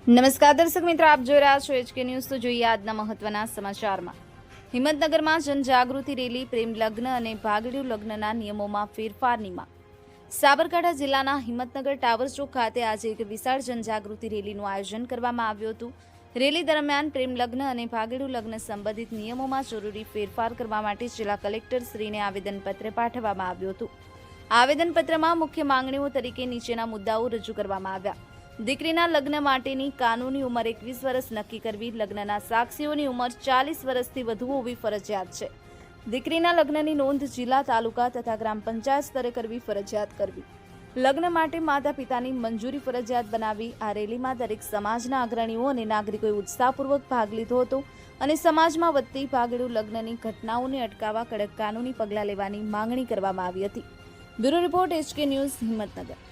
નમસ્કાર દર્શક મિત્રો, આપ જોઈ રહ્યા છો HK ન્યૂઝ। તો જોઈએ આજના મહત્વના સમાચારમાં। હિંમતનગરમાં જનજાગૃતિ રેલી, પ્રેમ લગ્ન અને ભાગડિયું લગ્નના નિયમોમાં ફેરફારની માંગ। સાબરકાંઠા જિલ્લાના હિંમતનગર ટાવર ચોક ખાતે આજે એક વિશાળ જનજાગૃતિ રેલીનું આયોજન કરવામાં આવ્યું હતું। રેલી દરમિયાન પ્રેમ લગ્ન અને ભાગડિયું લગ્ન સંબંધિત નિયમોમાં જરૂરી ફેરફાર કરવા માટે જિલ્લા કલેક્ટર શ્રીને આવેદનપત્ર પાઠવવામાં આવ્યું હતું। આવેદનપત્રમાં મુખ્ય માંગણીઓ તરીકે નીચેના મુદ્દાઓ રજૂ કરવામાં આવ્યા। દીકરીના લગ્ન માટેની કાનૂની ઉંમર 21 વર્ષ નક્કી કરવી। લગ્નના સાક્ષીઓની ઉંમર 40 વર્ષથી વધુ હોવી ફરજિયાત છે। દીકરીના લગ્નની નોંધ જિલ્લા, તાલુકા તથા ગ્રામ પંચાયત સ્તરે કરવી ફરજિયાત કરવી। લગ્ન માટે માતા પિતાની મંજૂરી ફરજિયાત બનાવવી। આ રેલીમાં દરેક સમાજના અગ્રણીઓ અને નાગરિકોએ ઉત્સાહપૂર્વક ભાગ લીધો હતો અને સમાજમાં વધતી ભાગડિયું લગ્નની ઘટનાઓને અટકાવવા કડક કાનૂની પગલાં લેવાની માંગણી કરવામાં આવી હતી। Bureau report, HK news, Himmatnagar.